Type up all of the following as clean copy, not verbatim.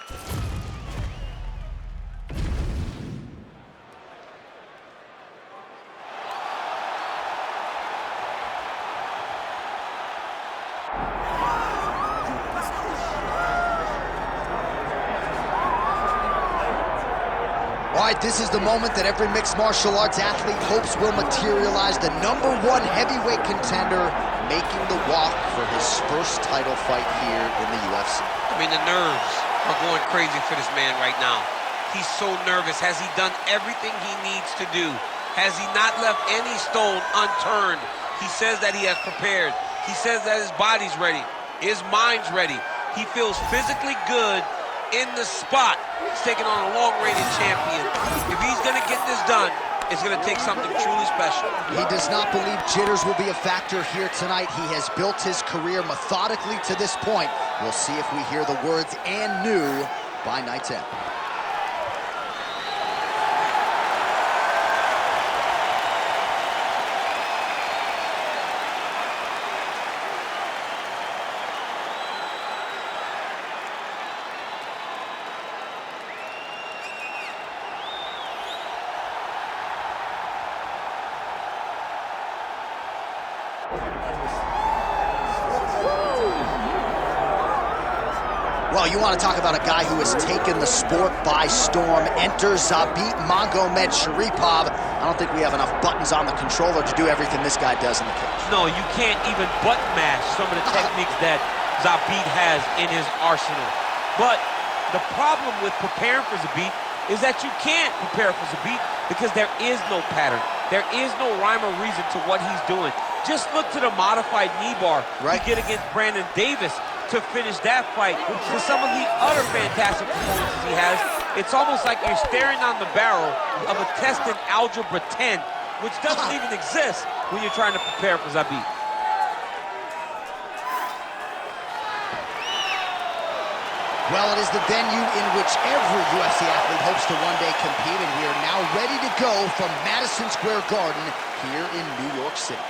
All right, this is the moment that every mixed martial arts athlete hopes will materialize. The #1 heavyweight contender making the walk for his first title fight here in the UFC. I mean, the nerves are going crazy for this man right now. He's so nervous. Has he done everything he needs to do? Has he not left any stone unturned? He says that he has prepared. He says that his body's ready. His mind's ready. He feels physically good in the spot. He's taking on a long-rated champion. If he's going to get this done, it's going to take something truly special. He does not believe jitters will be a factor here tonight. He has built his career methodically to this point. We'll see if we hear the words "and new" by night's end. Well, you want to talk about a guy who has taken the sport by storm. Enter Zabit Magomedsharipov. I don't think we have enough buttons on the controller to do everything this guy does in the cage. No, you can't even button mash some of the techniques that Zabit has in his arsenal. But the problem with preparing for Zabit is that you can't prepare for Zabit because there is no pattern. There is no rhyme or reason to what he's doing. Just look to the modified knee bar to get against Brandon Davis to finish that fight. To some of the other fantastic performances he has, it's almost like you're staring on the barrel of a test in Algebra 10, which doesn't even exist when you're trying to prepare for Zabit. Well, it is the venue in which every UFC athlete hopes to one day compete, and we are now ready to go from Madison Square Garden here in New York City.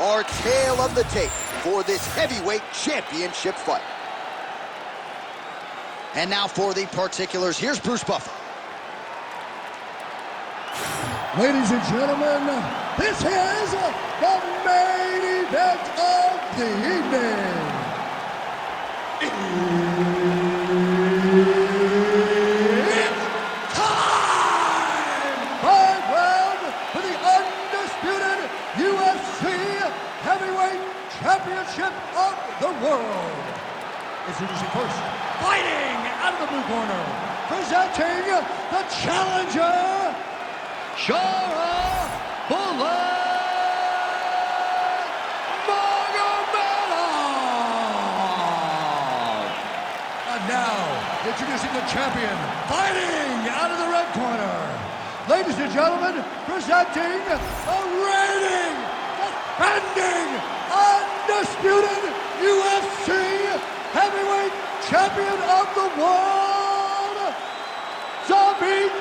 Our tale of the tape for this heavyweight championship fight. And now for the particulars, here's Bruce Buffer. Ladies and gentlemen, this is the main event of the evening. It's time! 5 rounds for the undisputed UFC Heavyweight Championship of the world. Introducing first, fighting out of the blue corner, presenting the challenger, Sharabutdin Magomedov. And now, introducing the champion, fighting out of the red corner. Ladies and gentlemen, presenting the reigning, defending, undisputed UFC Heavyweight Champion of the world, Zabit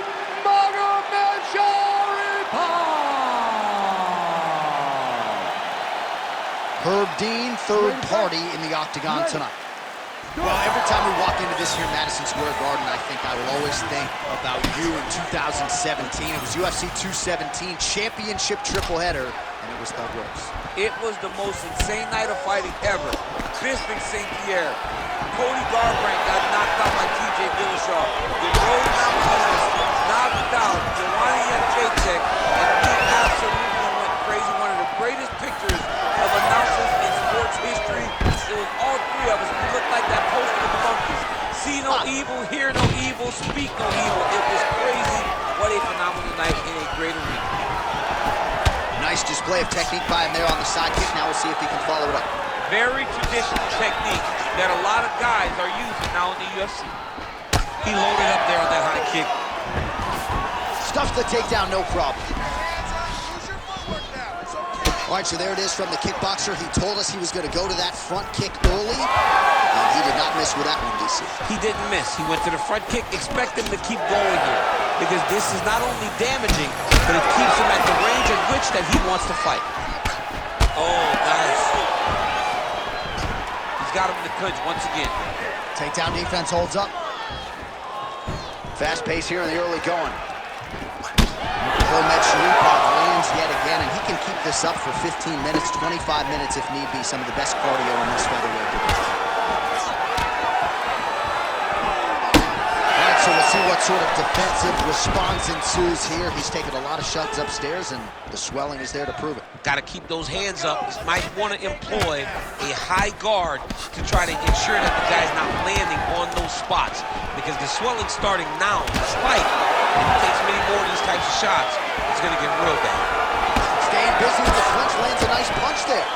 Magomedsharipov. Herb Dean, third party in the octagon tonight. Well, every time we walk into this here Madison Square Garden, I think I will always think about you in 2017. It was UFC 217 championship triple header, and it was Thug Rose. It was the most insane night of fighting ever. Bisping St. Pierre, Cody Garbrandt got knocked out by TJ Dillashaw. The Rose Namajunas knocked out Joanna Jacek, and he absolutely went crazy. One of the greatest pictures of announcers in sports history. It was all three of us. We looked like that poster of the monkeys. See no evil, hear no evil, speak no evil. It was crazy. What a phenomenal night in a great arena. Nice display of technique by him there on the side kick. Now we'll see if he can follow it up. Very traditional technique that a lot of guys are using now in the UFC. He loaded up there on that high kick. Stuffed the takedown, no problem. All right, so there it is from the kickboxer. He told us he was going to go to that front kick early, and he did not miss with that one, DC. He didn't miss. He went to the front kick. Expect him to keep going here, because this is not only damaging, but it keeps him at the range in which that he wants to fight. Oh, nice. He's got him clinch once again. Takedown defense holds up. Fast pace here in the early going. Magomedsharipov lands yet again, and he can keep this up for 15 minutes, 25 minutes if need be. Some of the best cardio in this featherweight division. All right, so we'll see what sort of defensive response ensues here. He's taken a lot of shots upstairs, and the swelling is there to prove it. Got to keep those hands up. He might want to employ a high guard to try to ensure that the guy's not landing on those spots, because the swelling's starting now. It's like if he takes many more of these types of shots, it's going to get real bad. Staying busy with the clinch, lands a nice punch there.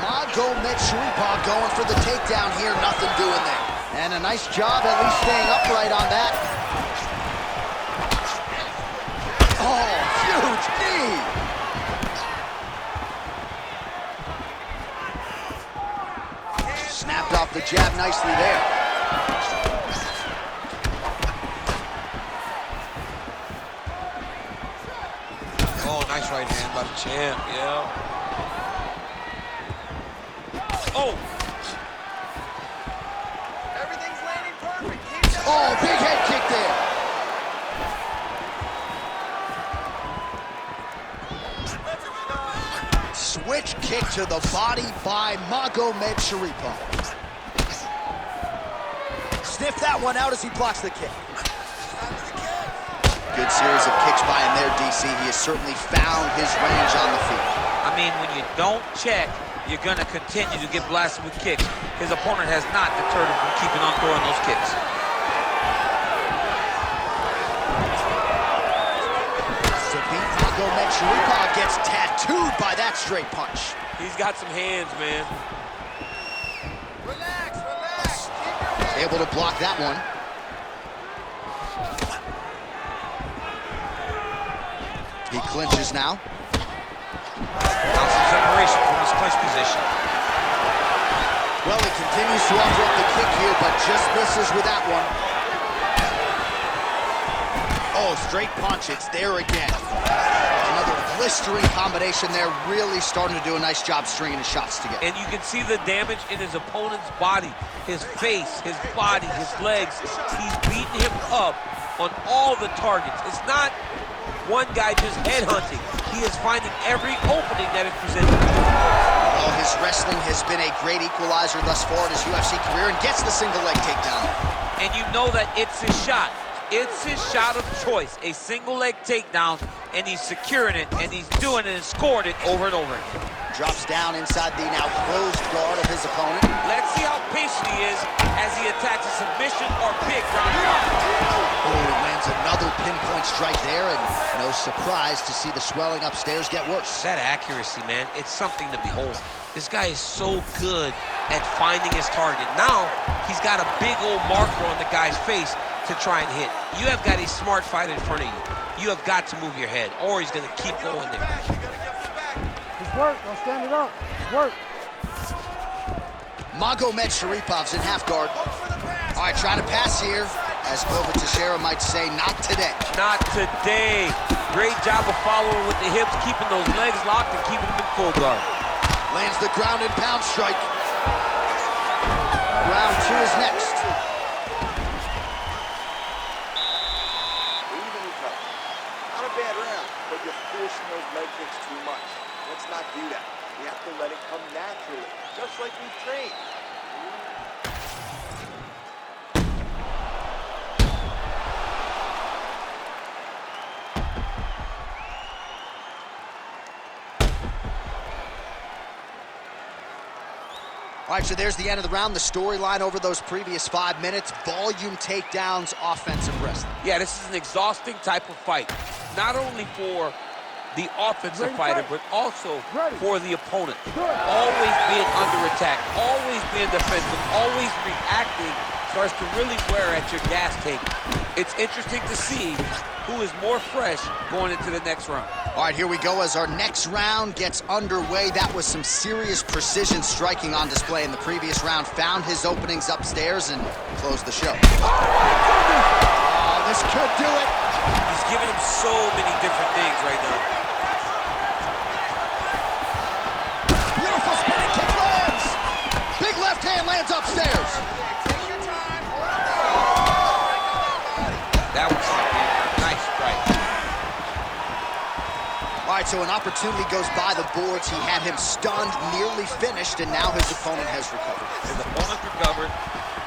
Magomedsharipov going for the takedown here, nothing doing there. And a nice job at least staying upright on that. Oh, huge knee! Snapped off the jab nicely there. Oh, nice right hand by the champ, yeah. Oh! Everything's landing perfect. Oh, big head kick there. Switch kick to the body by Magomedsharipov. Sniff that one out as he blocks the kick. Good series of kicks by him there, DC. He has certainly found his range on the feet. I mean, when you don't check, you're going to continue to get blasted with kicks. His opponent has not deterred him from keeping on throwing those kicks. Zabit Magomedsharipov gets tattooed by that straight punch. He's got some hands, man. Relax, relax. Keep your Able to block that one. He clinches now. Now some separation from his clinch position. Well, he continues to offer up the kick here, but just misses with that one. Oh, straight punch, it's there again. Another blistering combination there, really starting to do a nice job stringing his shots together. And you can see the damage in his opponent's body, his face, his body, his legs. He's beating him up on all the targets. It's not one guy just headhunting. He is finding every opening that is presented. Well, his wrestling has been a great equalizer thus far in his UFC career, and gets the single leg takedown. And you know that it's his shot. It's his shot of choice, a single leg takedown, and he's securing it, and he's doing it and scored it over and over again. Drops down inside the now closed guard of his opponent. Let's see how patient he is as he attacks a submission or big ground and pound. Oh, lands another pinpoint strike there, and no surprise to see the swelling upstairs get worse. That accuracy, man, it's something to behold. This guy is so good at finding his target. Now, he's got a big old marker on the guy's face to try and hit. You have got a smart fighter in front of you. You have got to move your head, or he's going to keep going there. It's work. Don't stand it up. It's work. Magomedsharipov in half guard. All right, trying to pass here. As Glover Teixeira might say, not today. Not today. Great job of following with the hips, keeping those legs locked and keeping them in full guard. Lands the ground and pound strike. Round two is next. Not a bad round, but you're forcing those leg kicks too much. Let's not do that. We have to let it come naturally, just like we train. All right, so there's the end of the round. The storyline over those previous 5 minutes, volume takedowns, offensive wrestling. Yeah, this is an exhausting type of fight. Not only for the offensive fighter, but also for the opponent. Always being under attack, always being defensive, always reacting starts to really wear at your gas tank. It's interesting to see who is more fresh going into the next round. All right, here we go as our next round gets underway. That was some serious precision striking on display in the previous round. Found his openings upstairs and closed the show. Oh, this could do it. He's giving him so many different things right now. Beautiful spinning kick lands. lands upstairs. That was a nice strike. All right, so an opportunity goes by the boards. He had him stunned, nearly finished, and now his opponent has recovered. His opponent recovered.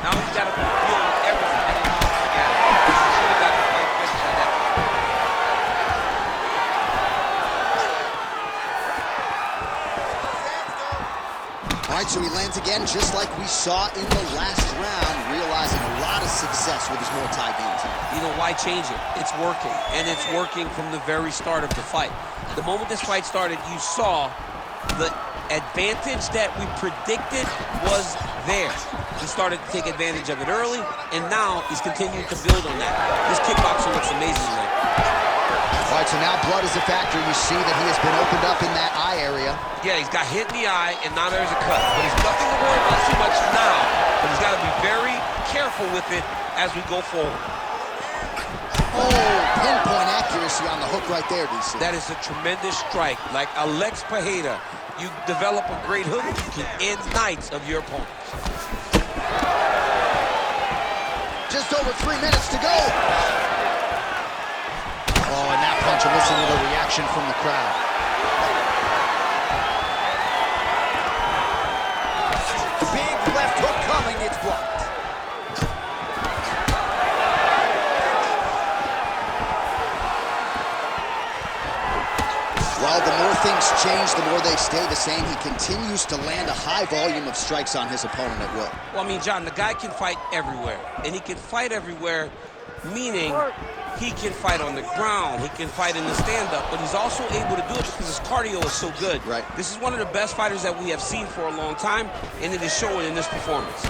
Now he's got to deal with everything that he wants to get. He should have got the fight finish at that point. All right, so he lands again, just like we saw in the last round, realizing a lot of success with his Muay Thai game tonight. You know, why change it? It's working, and it's working from the very start of the fight. The moment this fight started, you saw the advantage that we predicted was there. He started to take advantage of it early, and now he's continuing to build on that. This kickboxer looks amazing, man. All right, so now blood is a factor. You see that he has been opened up in that eye area. Yeah, he's got hit in the eye, and now there's a cut. But he's nothing to worry about too much now. But he's got to be very careful with it as we go forward. Oh, pinpoint accuracy on the hook right there, DC. That is a tremendous strike. Like Alex Pajeda, you develop a great hook, you can end nights of your opponents. Just over 3 minutes to go. Oh, and that punch, and listen to the reaction from the crowd. Big left hook coming, it's blocked. Well, the more things change, the more they stay the same. He continues to land a high volume of strikes on his opponent at will. Well, I mean, John, the guy can fight everywhere. And he can fight everywhere, meaning he can fight on the ground, he can fight in the stand-up, but he's also able to do it because his cardio is so good. Right. This is one of the best fighters that we have seen for a long time, and it is showing in this performance.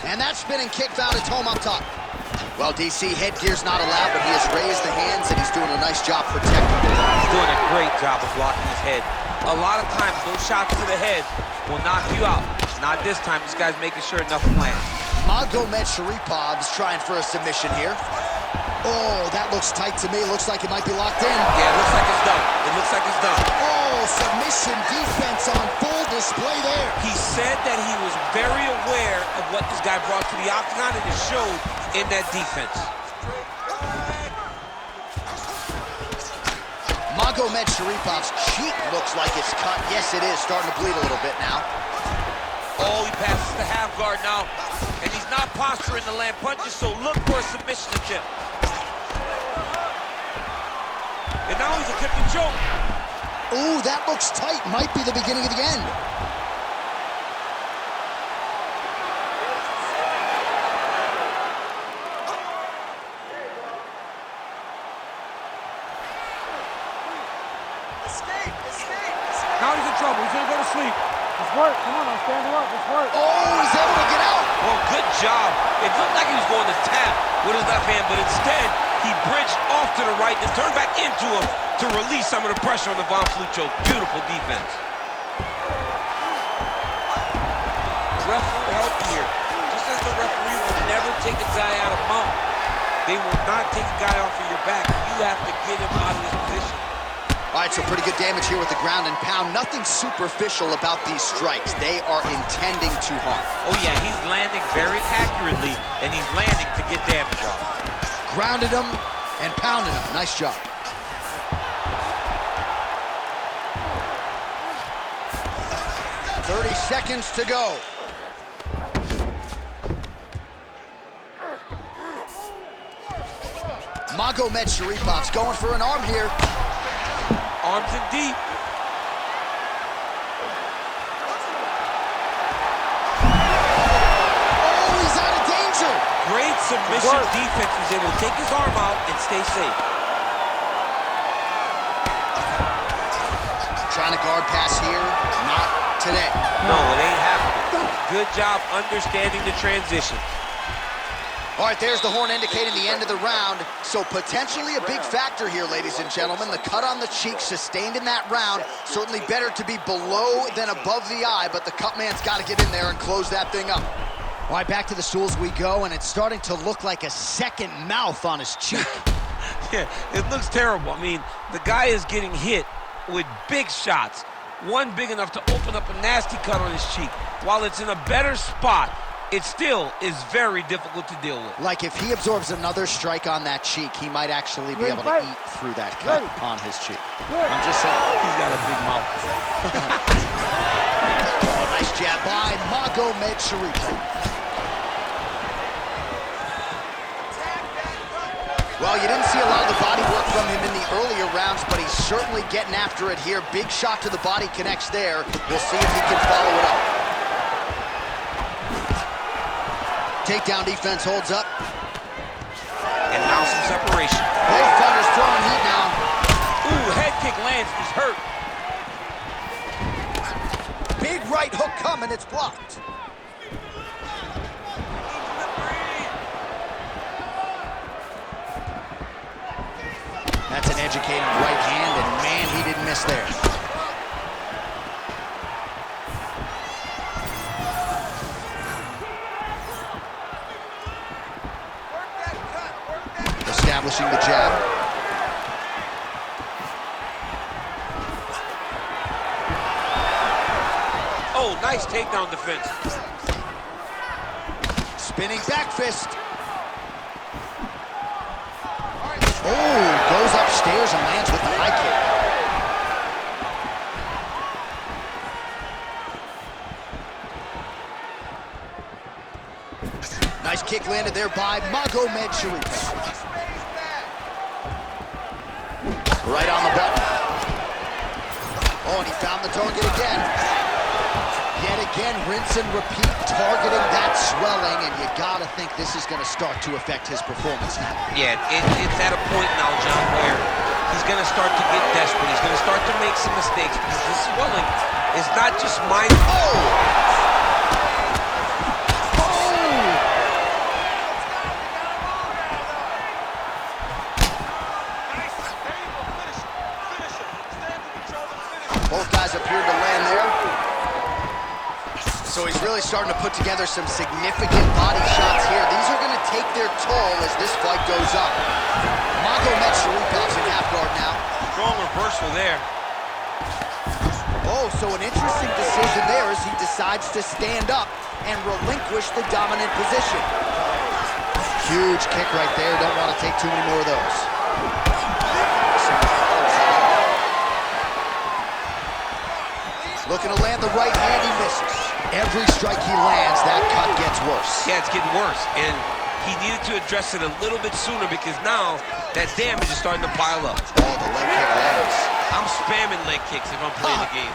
And that spinning kick found its home up top. Well, DC, headgear's not allowed, but he has raised the hands, and he's doing a nice job protecting the body. He's doing a great job of blocking his head. A lot of times, those shots to the head will knock you out. Not this time. This guy's making sure nothing lands. Magomedsharipov is trying for a submission here. Oh, that looks tight to me. Looks like it might be locked in. Yeah, it looks like it's done. It looks like it's done. Oh, submission defense on full display there. He said that he was very aware of what this guy brought to the octagon, and it showed in that defense. Magomedsharipov cheek looks like it's cut. Yes, it is. Starting to bleed a little bit now. Oh, he passes the half guard now, and he's not posturing to land punches, so look for a submission attempt. And now he's attempting choke. Ooh, that looks tight. Might be the beginning of the end. Now he's in trouble. He's gonna go to sleep. Just work. Come on, I'm standing up. Just work. Oh, he's able to get out. Well, good job. It looked like he was going to tap with his left hand, but instead, he bridged off to the right and turned back into him to release some of the pressure on the Von Flue choke. Beautiful defense. Ref will help here. Just as the referee will never take a guy out of mount, they will not take a guy off of your back. You have to get him out of this position. All right, so pretty good damage here with the ground and pound. Nothing superficial about these strikes. They are intending to harm. Oh, yeah, he's landing very accurately, and he's landing to get damage off. Grounded him and pounded him. Nice job. "30 seconds to go. Magomedsharipov going for an arm here. Arms in deep. Oh, he's out of danger. Great submission defense. He's able to take his arm out and stay safe. Trying to guard pass here. Not today. No, it ain't happening. Good job understanding the transition. All right, there's the horn indicating the end of the round. So potentially a big factor here, ladies and gentlemen. The cut on the cheek sustained in that round. Certainly better to be below than above the eye, but the cut man's got to get in there and close that thing up. All right, back to the stools we go, and it's starting to look like a second mouth on his cheek. Yeah, it looks terrible. I mean, the guy is getting hit with big shots, one big enough to open up a nasty cut on his cheek. While it's in a better spot, it still is very difficult to deal with. Like if he absorbs another strike on that cheek, he might actually be able to eat through that cut on his cheek. I'm just saying. He's got a big mouth. Oh, nice jab by Magomedsharipov. Well, you didn't see a lot of the body work from him in the earlier rounds, but he's certainly getting after it here. Big shot to the body connects there. We'll see if he can follow it up. Takedown defense holds up. And now some separation. Both fighters throwing heat now. Ooh, head kick lands, he's hurt. Big right hook coming, it's blocked. That's an educated right hand, and man, he didn't miss there. Establishing the jab. Oh, nice takedown defense. Spinning back fist. Oh, goes upstairs and lands with the high kick. Nice kick landed there by Magomedsharipov. Right on the button. Oh, and he found the target again. Yet again, rinse and repeat, targeting that swelling, and you gotta think this is gonna start to affect his performance now. Yeah, it's at a point now, John, where he's gonna start to get desperate. He's gonna start to make some mistakes because this swelling is not just minor. Oh! Both guys appeared to land there. So he's really starting to put together some significant body shots here. These are going to take their toll as this fight goes up. Magomedsharipov in half guard now. Strong reversal there. Oh, so an interesting decision there as he decides to stand up and relinquish the dominant position. Huge kick right there. Don't want to take too many more of those. Looking to land the right hand, he misses. Every strike he lands, that cut gets worse. Yeah, it's getting worse, and he needed to address it a little bit sooner because now that damage is starting to pile up. Oh, the leg kick lands. I'm spamming leg kicks if I'm playing the game.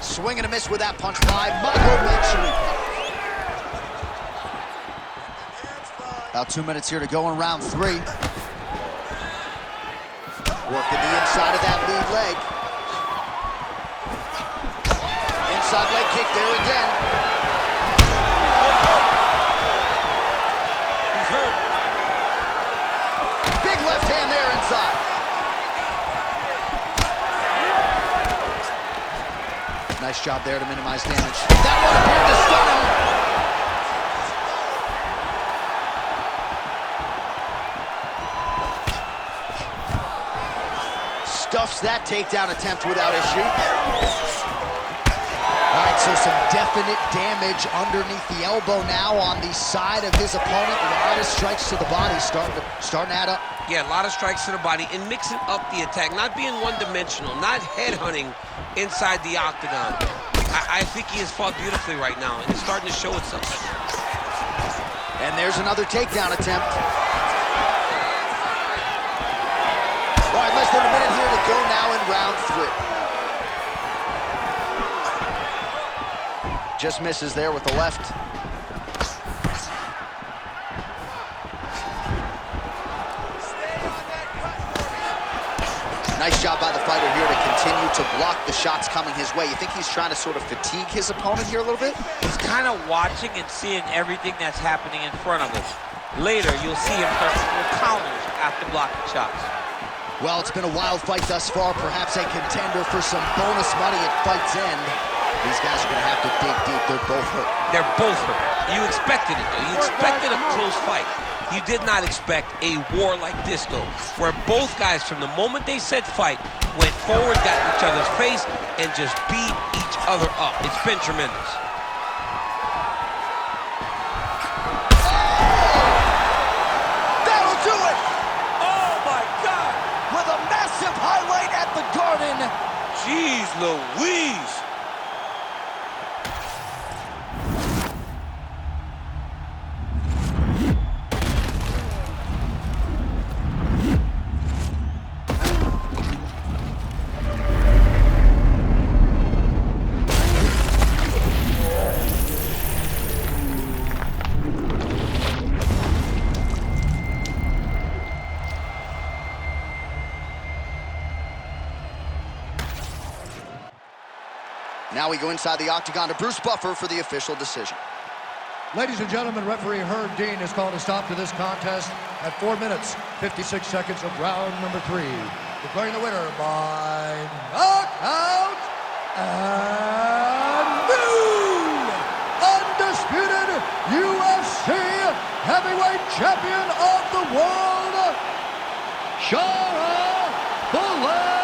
Swing and a miss with that punch by Magomedsharipov. About 2 minutes here to go in round 3. Working the inside of that lead leg. Inside leg kick there again. He's hurt. Big left hand there inside. Nice job there to minimize damage. That one appeared to stun him. Stuffs that takedown attempt without issue. All right, so some definite damage underneath the elbow now on the side of his opponent. A lot of strikes to the body starting to add up. Yeah, a lot of strikes to the body and mixing up the attack, not being one-dimensional, not headhunting inside the octagon. I think he has fought beautifully right now, and it's starting to show itself. And there's another takedown attempt. All right, less than a minute here to go now in round 3. Just misses there with the left. Nice job by the fighter here to continue to block the shots coming his way. You think he's trying to sort of fatigue his opponent here a little bit? He's kind of watching and seeing everything that's happening in front of him. Later, you'll see him start to throw counters after blocking shots. Well, it's been a wild fight thus far, perhaps a contender for some bonus money at fight's end. These guys are going to have to dig deep. They're both hurt. They're both hurt. You expected it, though. You expected a close fight. You did not expect a war like this, though, where both guys, from the moment they said fight, went forward, got in each other's face, and just beat each other up. It's been tremendous. That'll do it! Oh, my God! With a massive highlight at the Garden. Jeez Louise! Now we go inside the octagon to Bruce Buffer for the official decision. Ladies and gentlemen, referee Herb Dean has called a stop to this contest at 4 minutes, 56 seconds of round number 3. Declaring the winner by knockout and new undisputed UFC heavyweight champion of the world, Sharabutdin Magomedov.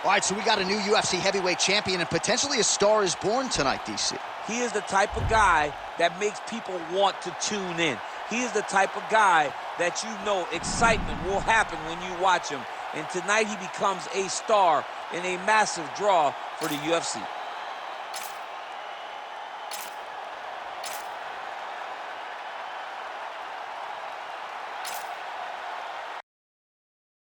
All right, so we got a new UFC heavyweight champion, and potentially a star is born tonight, DC. He is the type of guy that makes people want to tune in. He is the type of guy that, you know, excitement will happen when you watch him. And tonight he becomes a star and a massive draw for the UFC.